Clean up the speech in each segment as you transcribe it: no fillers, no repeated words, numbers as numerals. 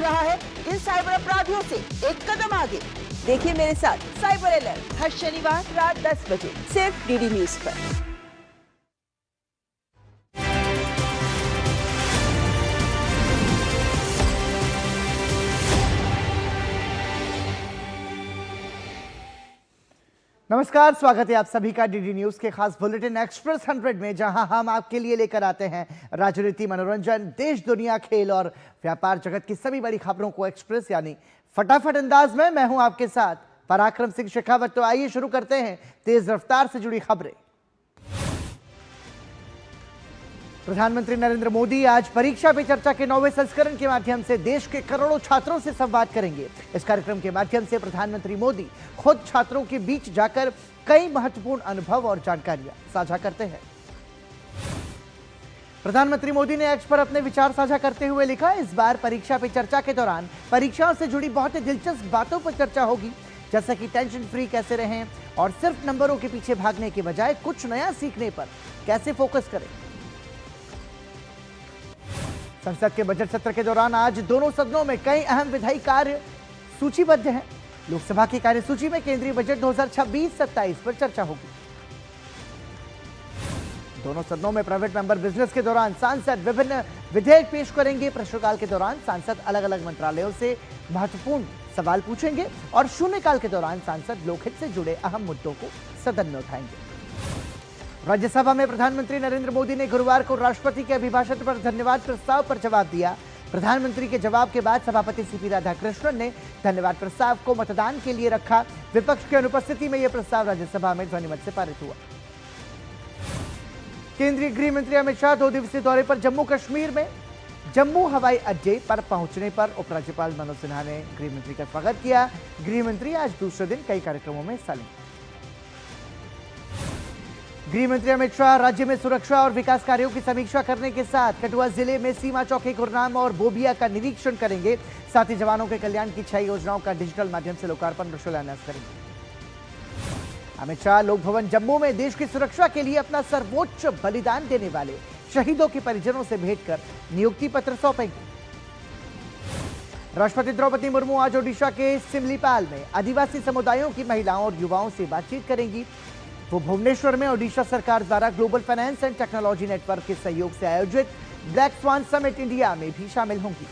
रहा है इन साइबर अपराधियों से एक कदम आगे। देखिए मेरे साथ साइबर अलर्ट हर शनिवार रात 10 बजे सिर्फ डीडी न्यूज पर। नमस्कार, स्वागत है आप सभी का डीडी न्यूज के खास बुलेटिन एक्सप्रेस 100 में, जहां हम आपके लिए लेकर आते हैं राजनीति, मनोरंजन, देश दुनिया, खेल और व्यापार जगत की सभी बड़ी खबरों को एक्सप्रेस यानी फटाफट अंदाज में। मैं हूं आपके साथ पराक्रम सिंह शेखावत। तो आइए शुरू करते हैं तेज रफ्तार से जुड़ी खबरें। प्रधानमंत्री नरेंद्र मोदी आज परीक्षा पे चर्चा के 9वें संस्करण के माध्यम से देश के करोड़ों छात्रों से संवाद करेंगे। इस कार्यक्रम के माध्यम से प्रधानमंत्री मोदी खुद छात्रों के बीच जाकर कई महत्वपूर्ण अनुभव और जानकारियां साझा करते हैं। प्रधानमंत्री मोदी ने एक्स पर अपने विचार साझा करते हुए लिखा, इस बार परीक्षा पे चर्चा के दौरान परीक्षाओं से जुड़ी बहुत ही दिलचस्प बातों पर चर्चा होगी, जैसे कि टेंशन फ्री कैसे रहें और सिर्फ नंबरों के पीछे भागने के बजाय कुछ नया सीखने पर कैसे फोकस करें। संसद के बजट सत्र के दौरान आज दोनों सदनों में कई अहम विधायी कार्य सूचीबद्ध हैं। लोकसभा की कार्यसूची में केंद्रीय बजट 2026-27 पर चर्चा होगी। दोनों सदनों में प्राइवेट मेंबर बिजनेस के दौरान सांसद विभिन्न विधेयक पेश करेंगे। प्रश्नकाल के दौरान सांसद अलग अलग मंत्रालयों से महत्वपूर्ण सवाल पूछेंगे और शून्यकाल के दौरान सांसद लोकहित से जुड़े अहम मुद्दों को सदन में उठाएंगे। राज्यसभा में प्रधानमंत्री नरेंद्र मोदी ने गुरुवार को राष्ट्रपति के अभिभाषण पर धन्यवाद प्रस्ताव पर जवाब दिया। प्रधानमंत्री के जवाब के बाद सभापति सीपी राधाकृष्णन ने धन्यवाद प्रस्ताव को मतदान के लिए रखा। विपक्ष की अनुपस्थिति में यह प्रस्ताव राज्यसभा में ध्वनिमत से पारित हुआ। केंद्रीय गृह मंत्री अमित शाह 2 दिवसीय दौरे पर जम्मू कश्मीर में जम्मू हवाई अड्डे पर पहुंचने पर उपराज्यपाल मनोज सिन्हा ने गृह मंत्री का स्वागत किया। गृह मंत्री आज दूसरे दिन कई कार्यक्रमों में हिस्सा लेंगे। गृह मंत्री अमित शाह राज्य में सुरक्षा और विकास कार्यों की समीक्षा करने के साथ कठुआ जिले में सीमा चौकी गुरनाम और बोबिया का निरीक्षण करेंगे। साथ ही जवानों के कल्याण की 6 योजनाओं का डिजिटल माध्यम से लोकार्पण और शिलान्यास करेंगे। अमित शाह लोक भवन जम्मू में देश की सुरक्षा के लिए अपना सर्वोच्च बलिदान देने वाले शहीदों के परिजनों से भेंट कर नियुक्ति पत्र सौंपेंगे। राष्ट्रपति द्रौपदी मुर्मू आज ओडिशा के सिमलीपाल में आदिवासी समुदायों की महिलाओं और युवाओं से बातचीत करेंगी। वो भुवनेश्वर में ओडिशा सरकार द्वारा global finance and technology network के सहयोग से आयोजित ब्लैक स्वान समिट इंडिया में भी शामिल होंगी।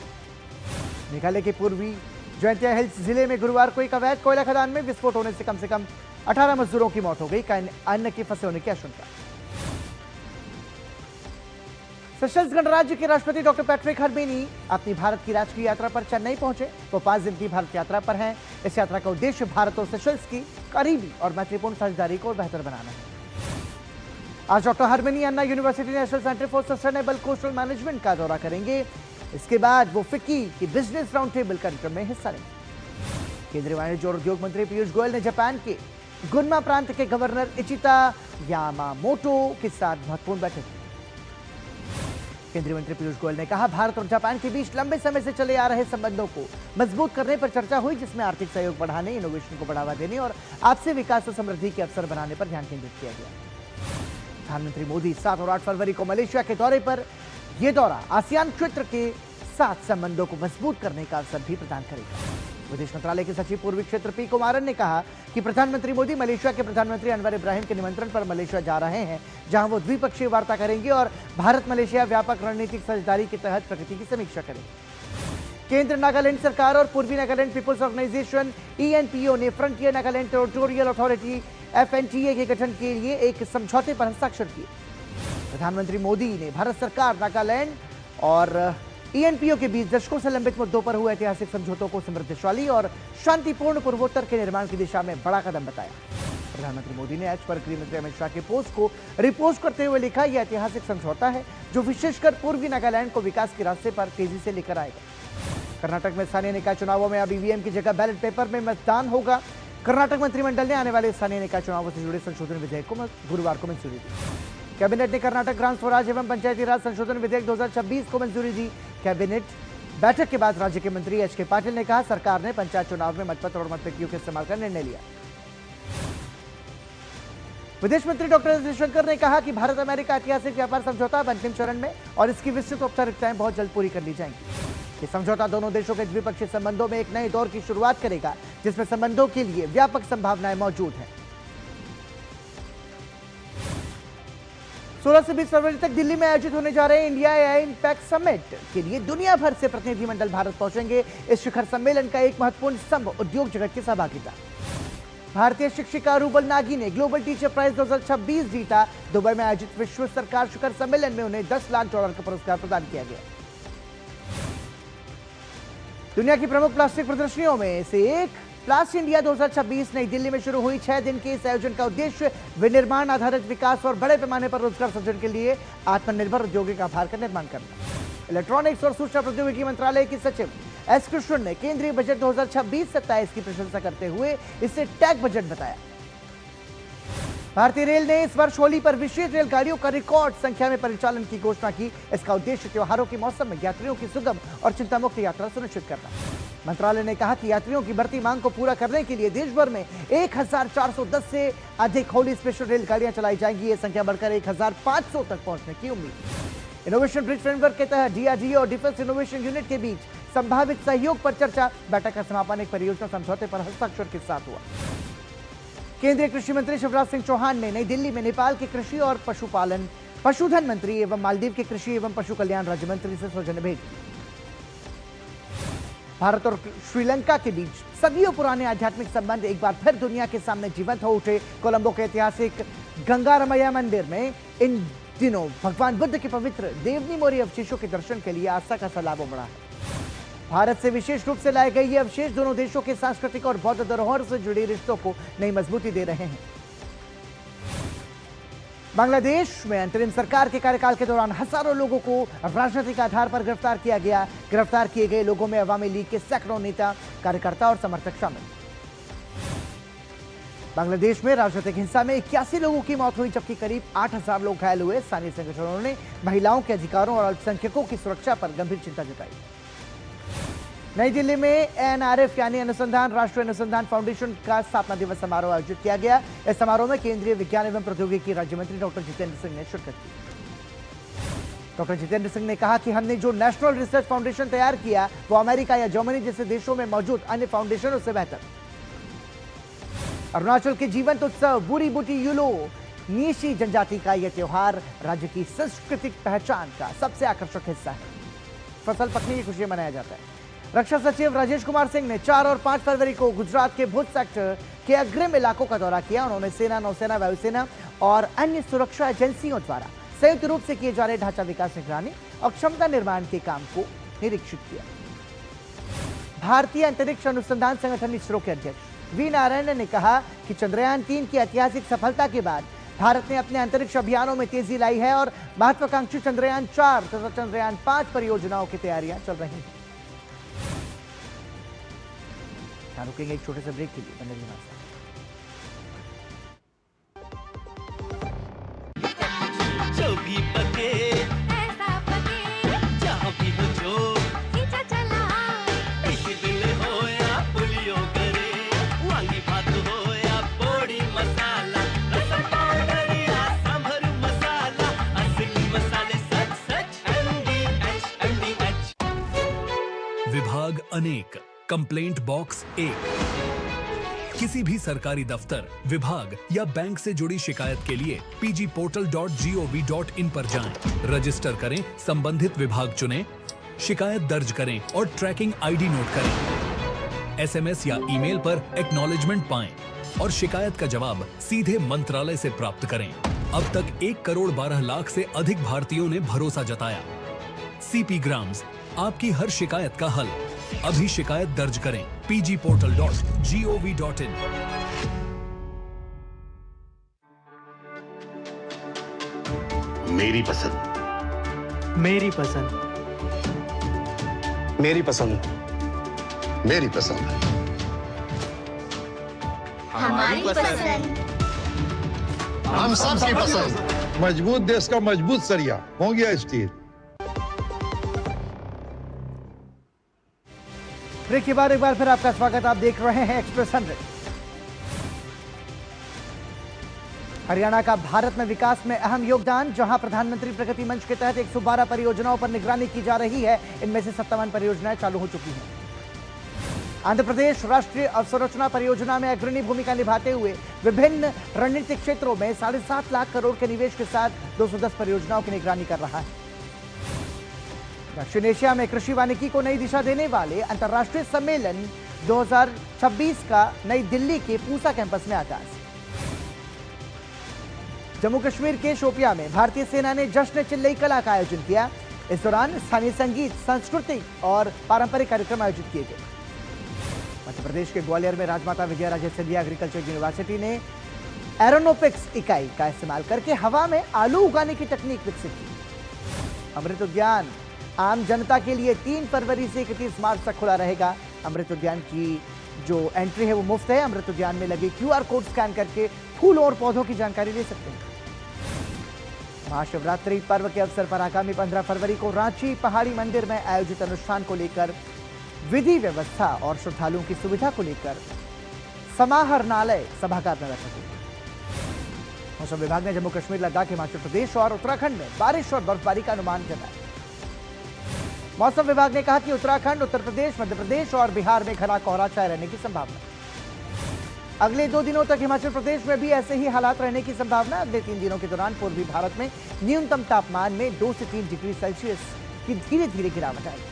मेघालय के पूर्वी जयंतिया हिल्स जिले में गुरुवार को एक अवैध कोयला खदान में विस्फोट होने से कम 18 मजदूरों की मौत हो गई। कई अन्य के फंसे होने की आशंका। सेशल्स गणराज्य के राष्ट्रपति डॉक्टर पैट्रिक हर्मिनी अपनी भारत की राजकीय यात्रा पर चेन्नई पहुंचे। वो 5 दिन की भारत यात्रा पर हैं। इस यात्रा का उद्देश्य भारत और सेशल्स की करीबी और मैत्रीपूर्ण साझेदारी को बेहतर बनाना है। आज doctor Herminie Anna university national centre for sustainable coastal management का दौरा करेंगे। इसके बाद वो फिक्की की बिजनेस राउंड टेबल कार्यक्रम में हिस्सा लेंगे। केंद्रीय वाणिज्य और उद्योग मंत्री पीयूष गोयल ने जापान के गुन्मा प्रांत के गवर्नर इचिता यामामोटो के साथ महत्वपूर्ण बैठक की। केंद्रीय मंत्री पीयूष गोयल ने कहा, भारत और जापान के बीच लंबे समय से चले आ रहे संबंधों को मजबूत करने पर चर्चा हुई, जिसमें आर्थिक सहयोग बढ़ाने, इनोवेशन को बढ़ावा देने और आपसी विकास और समृद्धि के अवसर बनाने पर ध्यान केंद्रित किया गया। प्रधानमंत्री मोदी 7 और 8 फरवरी को मलेशिया के दौरे पर, यह दौरा आसियान क्षेत्र के साथ संबंधों को मजबूत करने का अवसर भी प्रदान करेगा। विदेश मंत्रालय के सचिव पूर्वी क्षेत्र पी कुमारन ने कहा कि प्रधानमंत्री मोदी मलेशिया के प्रधानमंत्री अनवर इब्राहिम के निमंत्रण पर मलेशिया जा रहे हैं, जहां वो द्विपक्षीय वार्ता करेंगे और भारत मलेशिया व्यापक रणनीतिक साझेदारी के तहत प्रगति की समीक्षा करेंगे। केंद्र, नागालैंड सरकार और पूर्वी नागालैंड पीपुल्स ऑर्गेनाइजेशन ENPO ने frontier Nagaland territorial authority FNTA के गठन के लिए एक समझौते पर हस्ताक्षर किए। प्रधानमंत्री मोदी ने भारत सरकार, नागालैंड और ENPO के बीच दशकों से लंबित मुद्दों पर हुए ऐतिहासिक समझौतों को समृद्धशाली और शांतिपूर्ण पूर्वोत्तर के निर्माण की दिशा में बड़ा कदम बताया। प्रधानमंत्री मोदी ने एक्स पर गृह मंत्री अमित शाह के पोस्ट को रिपोस्ट करते हुए लिखा, यह ऐतिहासिक समझौता है जो विशेषकर पूर्वी नागालैंड को विकास के रास्ते पर तेजी से लेकर आएगा। कर्नाटक में स्थानीय निकाय चुनावों में अब EVM की जगह बैलेट पेपर में मतदान होगा। कर्नाटक मंत्रिमंडल ने आने वाले स्थानीय निकाय चुनावों से जुड़े संशोधन विधेयक को गुरुवार को मंजूरी दी। कैबिनेट ने कर्नाटक ग्राम स्वराज एवं पंचायती राज संशोधन विधेयक 2026 को मंजूरी दी। कैबिनेट बैठक के बाद राज्य के मंत्री HK पाटिल ने कहा, सरकार ने पंचायत चुनाव में मतपत्र और मतपेटियों के इस्तेमाल का निर्णय लिया। विदेश मंत्री डॉक्टर एस जयशंकर ने कहा कि भारत अमेरिका ऐतिहासिक व्यापार समझौता अब अंतिम चरण में और इसकी विस्तृत औपचारिकताएं बहुत जल्द पूरी कर ली जाएंगी। ये समझौता दोनों देशों के द्विपक्षीय संबंधों में एक नए दौर की शुरुआत करेगा, जिसमें संबंधों के लिए व्यापक संभावनाएं मौजूद हैं। 16 से 20 फरवरी तक दिल्ली में आयोजित होने जा रहे इंडिया एआई इंपैक्ट समिट के लिए दुनिया भर से प्रतिनिधिमंडल भारत पहुंचेंगे। इस शिखर सम्मेलन का एक महत्वपूर्ण स्तंभ उद्योग जगत की सहभागिता। भारतीय शिक्षिका रूबल नागी ने ग्लोबल टीचर प्राइज 2026 जीता। दुबई में आयोजित विश्व सरकार शिखर सम्मेलन में उन्हें $10 लाख का पुरस्कार प्रदान किया गया। दुनिया की प्रमुख प्लास्टिक प्रदर्शनियों में से एक प्लास्ट इंडिया 2026 नई दिल्ली में शुरू हुई 6 दिन के इस आयोजन का उद्देश्य विनिर्माण आधारित विकास और बड़े पैमाने पर रोजगार सृजन के लिए आत्मनिर्भर औद्योगिक आधार का निर्माण करना। इलेक्ट्रॉनिक्स और सूचना प्रौद्योगिकी मंत्रालय की सचिव एस कृष्णन ने केंद्रीय बजट 2026-27 की प्रशंसा करते हुए इसे टैग बजट बताया। भारतीय रेल ने इस वर्ष होली पर विशेष रेलगाड़ियों का रिकॉर्ड संख्या में परिचालन की घोषणा की। इसका उद्देश्य त्योहारों के मौसम में यात्रियों की सुगम और चिंतामुक्त यात्रा सुनिश्चित करना। मंत्रालय ने कहा कि यात्रियों की बढ़ती मांग को पूरा करने के लिए देश भर में 1410 से अधिक होली स्पेशल रेलगाड़ियां चलाई जाएंगी। यह संख्या बढ़कर 1500 तक पहुंचने की उम्मीद। इनोवेशन ब्रिज फ्रेमवर्क के तहत डीआरडीओ और डिफेंस इनोवेशन यूनिट के बीच संभावित सहयोग पर चर्चा। बैठक का समापन एक परियोजना समझौते पर हस्ताक्षर के साथ हुआ। केंद्रीय कृषि मंत्री शिवराज सिंह चौहान ने नई दिल्ली में नेपाल के कृषि और पशुधन मंत्री एवं मालदीव के कृषि एवं पशु कल्याण राज्य मंत्री से सौजन्य भेंट की। भारत और श्रीलंका के बीच सदियों पुराने आध्यात्मिक संबंध एक बार फिर दुनिया के सामने जीवंत हो उठे। कोलंबो के ऐतिहासिक गंगारमैया मंदिर में इन दिनों भगवान बुद्ध के पवित्र देवनी अवशेषों के दर्शन के लिए आस्था का सैलाब उमड़ा है। भारत से विशेष रूप से लाए गए ये अवशेष दोनों देशों के सांस्कृतिक और बौद्ध धरोहर से जुड़े रिश्तों को नई मजबूती दे रहे हैं। बांग्लादेश में अंतरिम सरकार के कार्यकाल के दौरान हजारों लोगों को राजनीतिक आधार पर गिरफ्तार किया गया। गिरफ्तार किए गए लोगों में अवामी लीग के सैकड़ों नेता, कार्यकर्ता और समर्थक शामिल। बांग्लादेश में राजनीतिक हिंसा में 81 लोगों की मौत हुई, जबकि करीब 8000 लोग घायल हुए। स्थानीय संगठनों ने महिलाओं के अधिकारों और अल्पसंख्यकों की सुरक्षा पर गंभीर चिंता जताई। नई दिल्ली में एनआरएफ यानी अनुसंधान राष्ट्रीय अनुसंधान फाउंडेशन का स्थापना दिवस समारोह आयोजित किया गया। इस समारोह में केंद्रीय विज्ञान एवं प्रौद्योगिकी राज्य मंत्री डॉक्टर जितेंद्र सिंह ने शिरकत की। डॉक्टर जितेंद्र सिंह ने कहा कि हमने जो नेशनल रिसर्च फाउंडेशन तैयार किया वो अमेरिका या जर्मनी जैसे देशों में मौजूद अन्य फाउंडेशनों से बेहतर। अरुणाचल के जीवंत उत्सव बुरी बुटी यूलो नीशी जनजाति का यह त्योहार राज्य की सांस्कृतिक पहचान का सबसे आकर्षक हिस्सा है। फसल पकने की खुशी मनाया जाता है। रक्षा सचिव राजेश कुमार सिंह ने 4 और 5 फरवरी को गुजरात के भुज सेक्टर के अग्रिम इलाकों का दौरा किया। उन्होंने सेना, नौसेना, वायुसेना और अन्य सुरक्षा एजेंसियों द्वारा संयुक्त रूप से किए जा रहे ढांचा विकास, निगरानी और क्षमता निर्माण के काम को निरीक्षित किया। भारतीय अंतरिक्ष अनुसंधान संगठन इसरो के अध्यक्ष वी नारायण ने कहा कि चंद्रयान 3 की ऐतिहासिक सफलता के बाद भारत ने अपने अंतरिक्ष अभियानों में तेजी लाई है और महत्वाकांक्षी चंद्रयान 4 तथा चंद्रयान 5 परियोजनाओं की तैयारियां चल रही हैं। रुकेंगे एक छोटे से ब्रेक के लिए। बने रहिए हमारे साथ। जो भी पके ऐसा पके, जहाँ भी हो जो खींचा चला, इसी दिल हो या पुलियो करे, वांगी भात हो या पोड़ी मसाला, रसम पाउडर या सांभर मसाला, असली मसाले सच सच MDH। विभाग अनेक कंप्लेंट बॉक्स 1। किसी भी सरकारी दफ्तर, विभाग या बैंक से जुड़ी शिकायत के लिए pgportal.gov.in पर जाएं, रजिस्टर करें, संबंधित विभाग चुनें, शिकायत दर्ज करें और ट्रैकिंग आईडी नोट करें। एसएमएस या ईमेल पर एक्नॉलेजमेंट पाएं और शिकायत का जवाब सीधे मंत्रालय से प्राप्त करें। अब तक 1 करोड़ 12 लाख से अधिक भारतीयों ने भरोसा जताया। सीपी ग्राम्स, आपकी हर शिकायत का हल। अभी शिकायत दर्ज करें pgportal.gov.in। मेरी पसंद, मेरी पसंद, मेरी पसंद, मेरी पसंद, हमारी पसंद, हम सबकी पसंद। मजबूत देश का मजबूत सरिया हो गया स्टील। ब्रेक के बाद एक बार फिर आपका स्वागत। आप देख रहे हैं एक्सप्रेस 100। हरियाणा का भारत में विकास में अहम योगदान। जहां प्रधानमंत्री प्रगति मंच के तहत 112 परियोजनाओं पर निगरानी की जा रही है, इनमें से 57 परियोजनाएं चालू हो चुकी हैं। आंध्र प्रदेश राष्ट्रीय अवसंरचना परियोजना में अग्रणी भूमिका निभाते हुए विभिन्न रणनीतिक क्षेत्रों में 7.5 लाख करोड़ के निवेश के साथ 210 परियोजनाओं की निगरानी कर रहा है। दक्षिण एशिया में कृषि वानिकी को नई दिशा देने वाले अंतर्राष्ट्रीय सम्मेलन 2026 का नई दिल्ली के पूसा कैंपस में आगाज। जम्मू कश्मीर के शोपियां में भारतीय सेना ने जश्न चिल्लई कला का आयोजन किया। इस दौरान स्थानीय संगीत, सांस्कृतिक और पारंपरिक कार्यक्रम आयोजित किए गए। मध्य प्रदेश के ग्वालियर में राजमाता विजयाराजे सिंधिया एग्रीकल्चर यूनिवर्सिटी ने एरोनोटिक्स इकाई का इस्तेमाल करके हवा में आलू उगाने की तकनीक विकसित की। अमृत उद्यान आम जनता के लिए 3 फरवरी से 31 मार्च तक खुला रहेगा। अमृत उद्यान की जो एंट्री है वो मुफ्त है। अमृत उद्यान में लगे QR कोड स्कैन करके फूलों और पौधों की जानकारी ले सकते हैं। महाशिवरात्रि पर्व के अवसर पर आगामी 15 फरवरी को रांची पहाड़ी मंदिर में आयोजित अनुष्ठान को लेकर विधि व्यवस्था और श्रद्धालुओं की सुविधा को लेकर समाहरणालय सभागार में बैठक हुई। मौसम विभाग ने जम्मू कश्मीर, लद्दाख, हिमाचल प्रदेश और उत्तराखंड में बारिश और बर्फबारी का अनुमान जताया। मौसम विभाग ने कहा कि उत्तराखंड, उत्तर प्रदेश, मध्य प्रदेश और बिहार में घना कोहरा छाए रहने की संभावना। अगले 2 दिनों तक हिमाचल प्रदेश में भी ऐसे ही हालात रहने की संभावना। अगले 3 दिनों के दौरान पूर्वी भारत में न्यूनतम तापमान में 2 से 3 डिग्री सेल्सियस की धीरे धीरे गिरावट आएगी।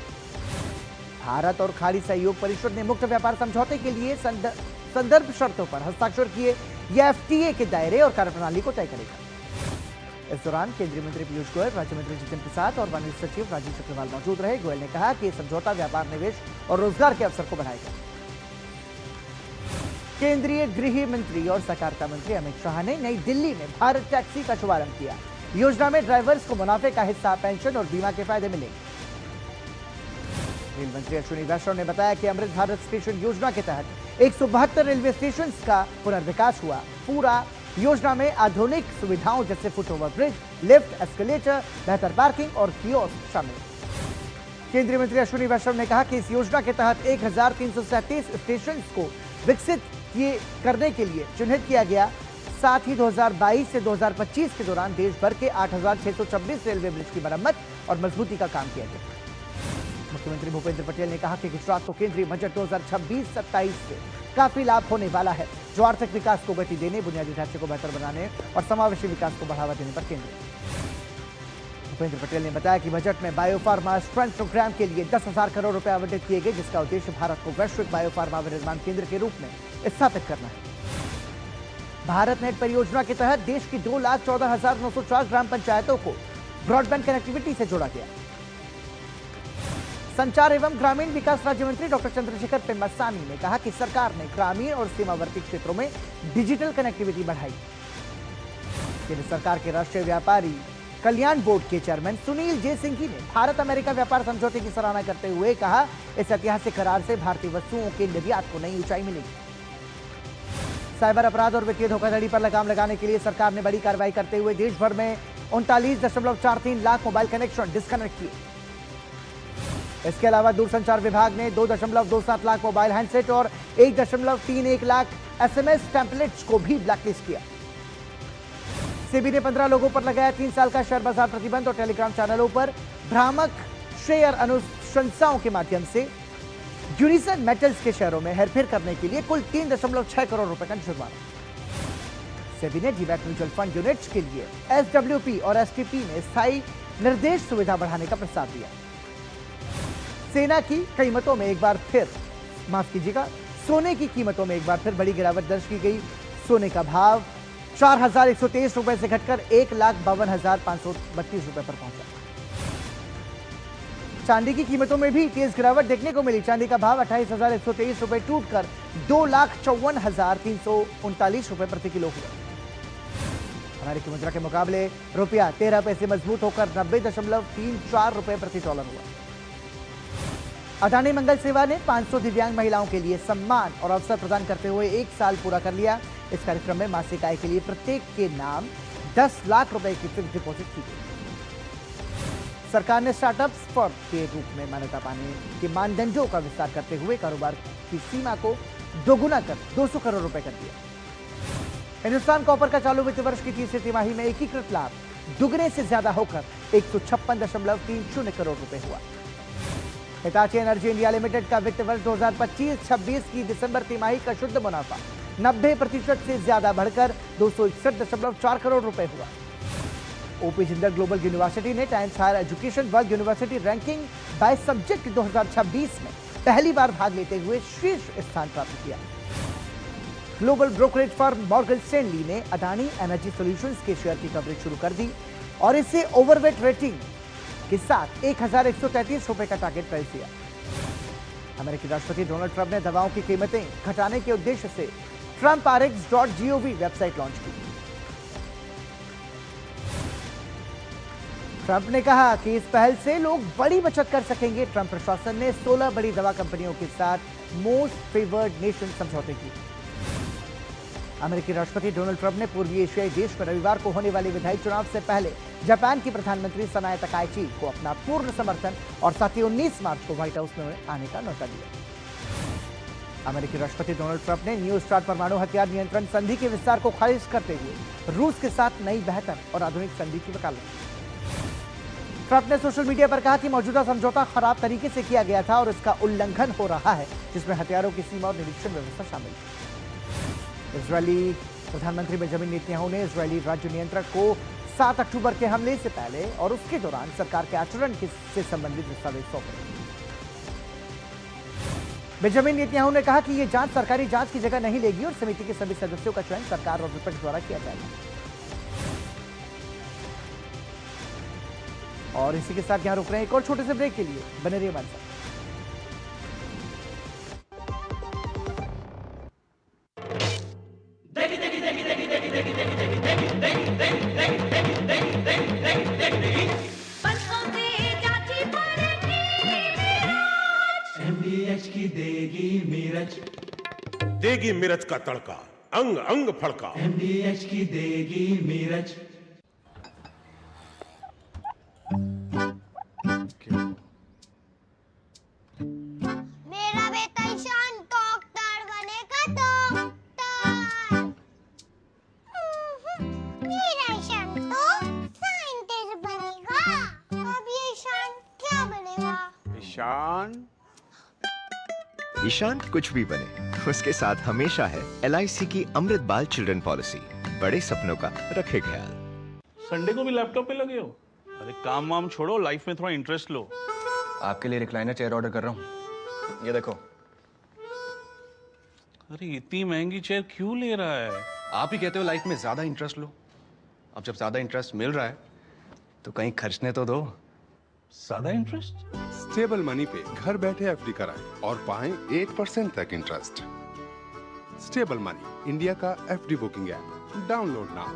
भारत और खाड़ी सहयोग परिषद ने मुक्त व्यापार समझौते के लिए संदर्भ शर्तों पर हस्ताक्षर किए। यह FTA के दायरे और कार्यप्रणाली को तय करेगा। इस दौरान केंद्रीय मंत्री पीयूष गोयल, राज्य मंत्री जितिन प्रसाद और वाणिज्य सचिव राजीव चक्रवाल मौजूद रहे। गोयल ने कहा कि यह समझौता व्यापार, निवेश और रोजगार के अवसर को बढ़ाएगा। केंद्रीय गृह मंत्री और सहकारिता मंत्री अमित शाह ने नई दिल्ली में भारत टैक्सी का शुभारंभ किया। योजना में ड्राइवर्स को मुनाफे का हिस्सा, पेंशन और बीमा के फायदे मिलेंगे। रेल मंत्री अश्विनी वैष्णव ने बताया कि अमृत भारत स्टेशन योजना के तहत 172 रेलवे स्टेशन का पुनर्विकास हुआ। पूरा योजना में आधुनिक सुविधाओं जैसे foot over bridge, lift, escalator, बेहतर पार्किंग और कियोस्क शामिल है। केंद्रीय मंत्री अश्विनी वैष्णव ने कहा कि इस योजना के तहत 1337 स्टेशन को विकसित करने के लिए चिन्हित किया गया। साथ ही 2022 से 2025 के दौरान देश भर के 8626 रेलवे ब्रिज की मरम्मत और मजबूती का काम किया गया। मुख्यमंत्री भूपेंद्र पटेल ने कहा कि गुजरात को केंद्रीय बजट 2026-27 से काफी लाभ होने वाला है, जो आर्थिक विकास को गति देने, बुनियादी ढांचे को बेहतर बनाने और समावेशी विकास को बढ़ावा देने पर केंद्रित। भूपेंद्र पटेल ने बताया कि बजट में बायोफार्मा स्ट्रेंथ प्रोग्राम के लिए 10,000 करोड़ रुपए आवंटित किए गए, जिसका उद्देश्य भारत को वैश्विक बायोफार्मा विनिर्माण केंद्र के रूप में स्थापित करना है। भारत नेट परियोजना के तहत देश की 2,14,904 ग्राम पंचायतों को ब्रॉडबैंड कनेक्टिविटी से जोड़ा गया। संचार एवं ग्रामीण विकास राज्य मंत्री डॉक्टर चंद्रशेखर पेम्मासानी ने कहा कि सरकार ने ग्रामीण और सीमावर्ती क्षेत्रों में डिजिटल कनेक्टिविटी बढ़ाई। केंद्र सरकार के राष्ट्रीय व्यापारी कल्याण बोर्ड के चेयरमैन सुनील जे सिंघी ने भारत अमेरिका व्यापार समझौते की सराहना करते हुए कहा, इस ऐतिहासिक करार से भारतीय वस्तुओं के निर्यात को नई ऊंचाई मिलेगी। साइबर अपराध और वित्तीय धोखाधड़ी पर लगाम लगाने के लिए सरकार ने बड़ी कार्रवाई करते हुए देश भर में 39.43 लाख मोबाइल कनेक्शन डिस्कनेक्ट किए। इसके अलावा दूरसंचार विभाग ने 2.27 लाख मोबाइल हैंडसेट और 1.31 लाख SMS टेम्पलेट्स को भी ब्लैकलिस्ट किया। सेबी ने 15 लोगों पर लगाया 3 साल का शेयर बाजार प्रतिबंध और टेलीग्राम चैनलों पर भ्रामक शेयर अनुशंसाओं के माध्यम से यूनिसन मेटल्स के शेयरों में हेरफेर करने के लिए कुल 3.6 करोड़ रुपए का जुर्माना। सेबी ने डीमैट म्यूचुअल फंड यूनिट्स के लिए SWP और STP में स्थायी निर्देश सुविधा बढ़ाने का प्रस्ताव दिया। सेना की कीमतों में एक बार फिर सोने की कीमतों में एक बार फिर बड़ी गिरावट दर्ज की गई। सोने का भाव 4,123 रुपए से घटकर 1,52,532 रुपए पर पहुंचा। चांदी की कीमतों में भी तेज गिरावट देखने को मिली। चांदी का भाव 28,123 रुपए टूटकर 2,54,339 रुपए प्रति किलो हुआ। अमेरिकी मुद्रा के मुकाबले रुपया 13 पैसे मजबूत होकर 90.34 रुपए प्रति डॉलर हुआ। अडानी मंगल सेवा ने 500 दिव्यांग महिलाओं के लिए सम्मान और अवसर प्रदान करते हुए 1 साल पूरा कर लिया। इस कार्यक्रम में मासिक आय के लिए प्रत्येक के नाम 10 लाख रुपए की फिक्स डिपॉजिट की गई। सरकार ने स्टार्टअप्स फर्म के रूप में मान्यता पाने के मानदंडों का विस्तार करते हुए कारोबार की सीमा को दोगुना कर 200 करोड़ रुपए कर दिया। हिंदुस्तान कॉपर का चालू वित्त वर्ष की तीसरी तिमाही में एकीकृत लाभ दुगने से ज्यादा होकर 156.30 करोड़ रुपए हुआ। हिताची एनर्जी इंडिया लिमिटेड का वित्त वर्ष 2025-26 की दिसंबर तिमाही का शुद्ध मुनाफा 90% से ज्यादा बढ़कर 261.4 करोड़ रुपए हुआ। ओपी जिंदल ग्लोबल यूनिवर्सिटी ने Times Higher Education World University ranking by subject 2026 में पहली बार भाग लेते हुए शीर्ष स्थान प्राप्त किया। Global brokerage firm Morgan Stanley ने अडानी एनर्जी सॉल्यूशंस के शेयर की कवरेज शुरू कर दी और इसे ओवरवेट रेटिंग के साथ 1133 रुपए का टारगेट प्राइस दिया। अमेरिकी राष्ट्रपति डोनाल्ड ट्रंप ने दवाओं की कीमतें घटाने के उद्देश्य से trumpRx.gov वेबसाइट लॉन्च की। ट्रंप ने कहा कि इस पहल से लोग बड़ी बचत कर सकेंगे। ट्रंप प्रशासन ने 16 बड़ी दवा कंपनियों के साथ मोस्ट फेवर्ड नेशन समझौते किए। अमेरिकी राष्ट्रपति डोनाल्ड ट्रंप ने पूर्वी एशियाई देश में रविवार को होने वाले विधायी चुनाव से पहले जापान की प्रधानमंत्री सनाए तकाइची को अपना पूर्ण समर्थन और साथ ही 19 मार्च को व्हाइट हाउस में आने का न्योता दिया। अमेरिकी राष्ट्रपति डोनाल्ड ट्रंप ने न्यू स्टार्ट परमाणु हथियार नियंत्रण संधि के विस्तार को खारिज करते हुए रूस के साथ नई बेहतर और आधुनिक संधि की वकालत की। ट्रंप ने सोशल मीडिया पर कहा कि मौजूदा समझौता खराब तरीके से किया गया था और इसका उल्लंघन हो रहा है, जिसमें हथियारों की सीमा और निरीक्षण व्यवस्था शामिल है। इजरायली प्रधानमंत्री बेंजामिन नेतन्याहू ने इजरायली राज्य नियंत्रक को 7 अक्टूबर के हमले से पहले और उसके दौरान सरकार के आचरण से संबंधित दस्तावेज सौंपे। बेंजामिन नेतन्याहू ने कहा कि यह जांच सरकारी जांच की जगह नहीं लेगी और समिति के सभी सदस्यों का चयन सरकार और विपक्ष द्वारा किया जाएगा। और इसी के साथ यहां रुक रहे हैं एक और छोटे से ब्रेक के लिए। बने रहिए हमारे साथ। देगी मिर्च का तड़का, अंग अंग फड़का। MDH की देगी मिर्च। मेरा बेटा ईशान डॉक्टर बनेगा, डॉक्टर। मेरा ईशान तो साइंटिस्ट बनेगा। अब ये ईशान क्या बनेगा? ईशान कुछ भी बने, उसके साथ हमेशा है LIC की अमृत बाल चिल्ड्रन पॉलिसी। बड़े सपनों का रखे ख्याल। संडे को भी लैपटॉप पे लगे हो? अरे काम वाम छोड़ो, लाइफ में थोड़ा इंटरेस्ट लो। आपके लिए रिक्लाइनर चेयर ऑर्डर कर रहा हूँ, ये देखो। अरे इतनी महंगी चेयर क्यों ले रहा है? आप ही कहते हो लाइफ में ज्यादा इंटरेस्ट लो। अब जब ज्यादा इंटरेस्ट मिल रहा है तो कहीं खर्चने तो दो। ज्यादा इंटरेस्ट? स्टेबल मनी पे घर बैठे FD कराएं और पाएं 8% तक इंटरेस्ट। स्टेबल मनी, इंडिया का FD booking app. Download now.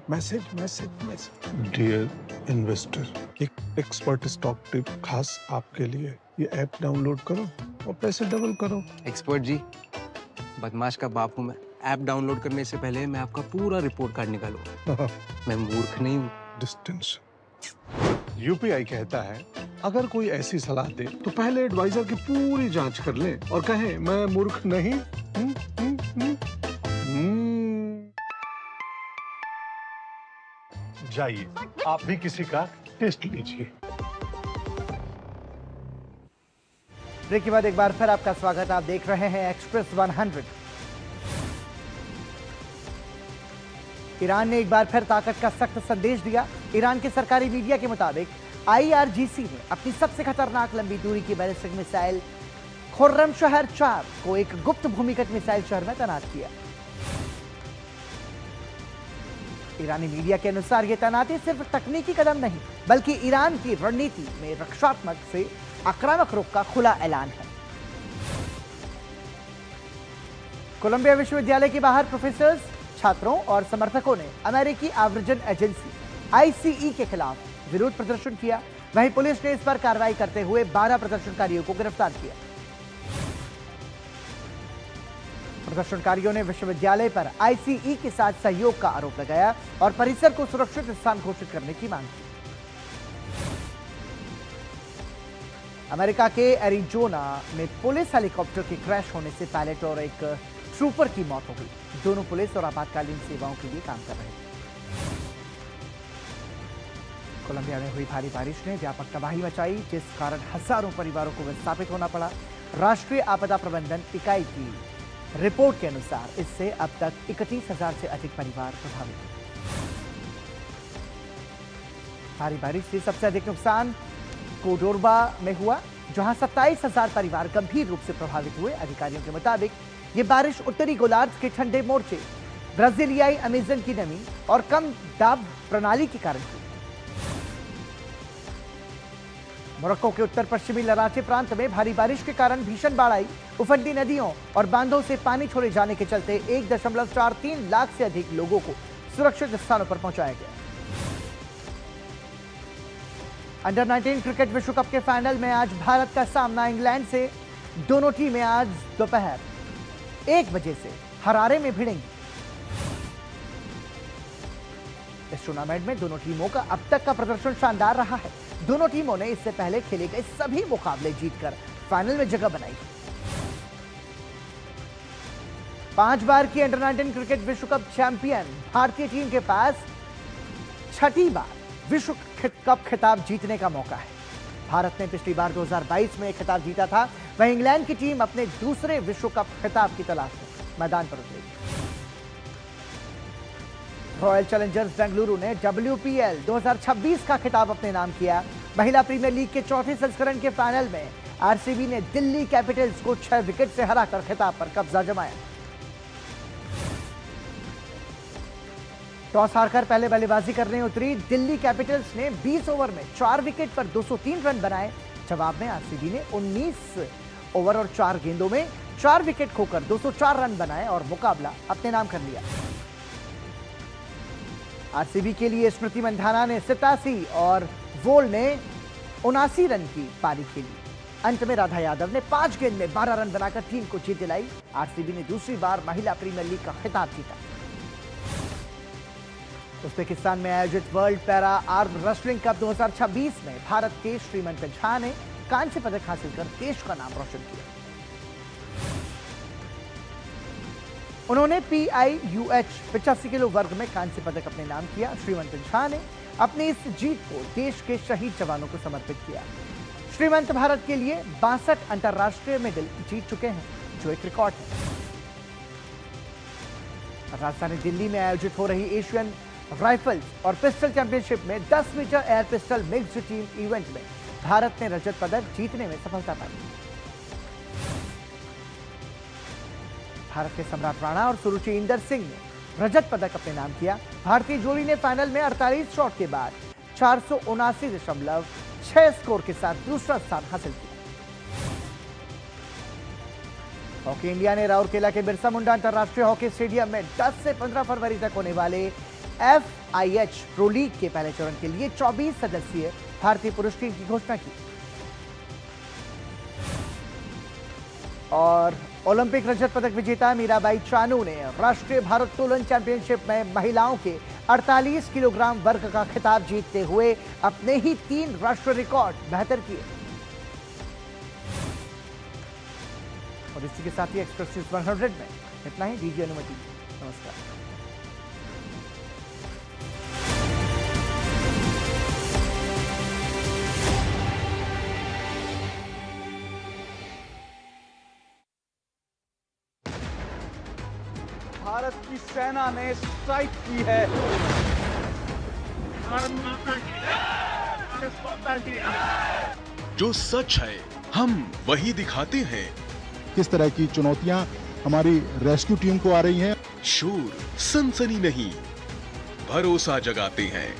Message message message. Dear investor, एक एक्सपर्ट स्टॉक टिप खास आपके लिए। ये ऐप डाउनलोड करो और पैसे डबल करो। एक्सपर्ट जी, बदमाश का बाप हूँ मैं। ऐप डाउनलोड करने से पहले मैं आपका पूरा रिपोर्ट कार्ड निकालूंगा। मैं मूर्ख नहीं हूँ। डिस्टेंस। UPI कहता है अगर कोई ऐसी सलाह दे तो पहले एडवाइजर की पूरी जांच कर ले और कहे मैं मूर्ख नहीं। जाइए आप भी किसी का टेस्ट लीजिए। ब्रेक के बाद एक बार फिर आपका स्वागत। आप देख रहे हैं एक्सप्रेस 100। ईरान ने एक बार फिर ताकत का सख्त संदेश दिया। ईरान के सरकारी मीडिया के मुताबिक IRGC ने अपनी सबसे खतरनाक लंबी दूरी की बैलिस्टिक मिसाइल खुर्रमशहर 4 को एक गुप्त भूमिगत मिसाइल शहर में तैनात किया। ईरानी मीडिया के अनुसार यह तैनाती सिर्फ तकनीकी कदम नहीं बल्कि ईरान की रणनीति में रक्षात्मक से आक्रामक रुख का खुला ऐलान है। कोलंबिया विश्वविद्यालय के बाहर प्रोफेसर्स, छात्रों और समर्थकों ने अमेरिकी आव्रजन एजेंसी ICE के खिलाफ विरोध प्रदर्शन किया। वहीं पुलिस ने इस पर कार्रवाई करते हुए 12 प्रदर्शनकारियों को गिरफ्तार किया। प्रदर्शनकारियों ने विश्वविद्यालय पर ICE के साथ सहयोग का आरोप लगाया और परिसर को सुरक्षित स्थान घोषित करने की मांग की। अमेरिका के एरिजोना में पुलिस हेलीकॉप्टर के क्रैश होने से पायलट और एक ट्रूपर की मौत हो गई। दोनों पुलिस और आपातकालीन सेवाओं के लिए काम कर रहे थे। कोलंबिया में हुई भारी बारिश ने व्यापक तबाही मचाई, जिस कारण हजारों परिवारों को विस्थापित होना पड़ा। राष्ट्रीय आपदा प्रबंधन इकाई की रिपोर्ट के अनुसार इससे अब तक 31,000 से अधिक परिवार प्रभावित हुए। भारी बारिश से सबसे अधिक नुकसान कोडोर्बा में हुआ, जहां 27,000 परिवार गंभीर रूप से प्रभावित हुए। अधिकारियों के मुताबिक ये बारिश उत्तरी गोलार्ध के ठंडे मोर्चे, ब्राजीलियाई अमेजन की नमी और कम दाब प्रणाली के कारण हुई। मोरक्को के उत्तर पश्चिमी लराचे प्रांत में भारी बारिश के कारण भीषण बाढ़ आई। उफंती नदियों और बांधों से पानी छोड़े जाने के चलते 1.43 लाख से अधिक लोगों को सुरक्षित स्थानों पर पहुंचाया गया। अंडर 19 क्रिकेट विश्व कप के फाइनल में आज भारत का सामना इंग्लैंड से। दोनों टीमें आज दोपहर 1 बजे से हरारे में भिड़ेंगी। इस टूर्नामेंट में दोनों टीमों का अब तक का प्रदर्शन शानदार रहा है। दोनों टीमों ने इससे पहले खेले गए सभी मुकाबले जीतकर फाइनल में जगह बनाई। 5 बार की अंडर 19 क्रिकेट विश्व कप चैंपियन भारतीय टीम के पास 6ठी बार विश्व कप खिताब जीतने का मौका है। भारत ने पिछली बार 2022 में खिताब जीता था। वहीं इंग्लैंड की टीम अपने दूसरे विश्व कप खिताब की तलाश में मैदान पर उतरेगी। रॉयल चैलेंजर्स बेंगलुरु ने WPL 2026 का खिताब अपने नाम किया। महिला प्रीमियर लीग के चौथे संस्करण के फाइनल में RCB ने दिल्ली कैपिटल्स को 6 विकेट से हराकर खिताब पर कब्जा जमाया। टॉस हारकर पहले बल्लेबाजी करने उतरी दिल्ली कैपिटल्स ने 20 ओवर में 4 विकेट पर 203 रन बनाए। जवाब में RCB ने 19 ओवर और 4 गेंदों में 4 विकेट खोकर 204 रन बनाए और मुकाबला अपने नाम कर लिया। RCB के लिए स्मृति मंधाना ने 87 और वोल ने 79 रन की पारी खेली। अंत में राधा यादव ने 5 गेंद में 12 रन बनाकर टीम को जीत दिलाई। RCB ने दूसरी बार महिला प्रीमियर लीग का खिताब जीता। उज्बेकिस्तान में आयोजित world para arm wrestling cup 2026 में भारत के श्रीमंत झा ने कांस्य पदक हासिल कर देश का नाम रोशन किया। उन्होंने PIUH 85 किलो वर्ग में कांस्य पदक अपने नाम किया। श्रीमंत झा ने अपनी इस जीत को देश के शहीद जवानों को समर्पित किया। श्रीमंत भारत के लिए 62 अंतरराष्ट्रीय मेडल जीत चुके हैं, जो एक रिकॉर्ड है। राजधानी दिल्ली में आयोजित हो रही एशियन राइफल्स और पिस्टल चैंपियनशिप में 10 metre air pistol mixed team event में भारत ने रजत पदक जीतने में सफलता पाई। भारत के सम्राट राणा और सुरुचि इंदर सिंह ने रजत पदक अपने नाम किया। भारतीय जोड़ी ने फाइनल में 48 शॉट के बाद 479.6 स्कोर के साथ दूसरा स्थान हासिल किया। हॉकी इंडिया ने राउरकेला के बिरसा मुंडा अंतरराष्ट्रीय हॉकी स्टेडियम में 10 से 15 फरवरी तक होने वाले FIH प्रो लीग के पहले चरण के लिए 24 सदस्यीय भारतीय पुरुष टीम की घोषणा की। और ओलंपिक रजत पदक विजेता मीराबाई चानू ने राष्ट्रीय भारोत्तोलन चैंपियनशिप में महिलाओं के 48 किलोग्राम वर्ग का खिताब जीतते हुए अपने ही 3 राष्ट्रीय रिकॉर्ड बेहतर किए। और इसी के साथ ही एक्सप्रेस न्यूज 100 में इतना ही। दीजिए अनुमति। नमस्कार। भारत की सेना ने स्ट्राइक की है। जो सच है हम वही दिखाते हैं। किस तरह की चुनौतियां हमारी रेस्क्यू टीम को आ रही हैं। शूर, सनसनी नहीं, भरोसा जगाते हैं।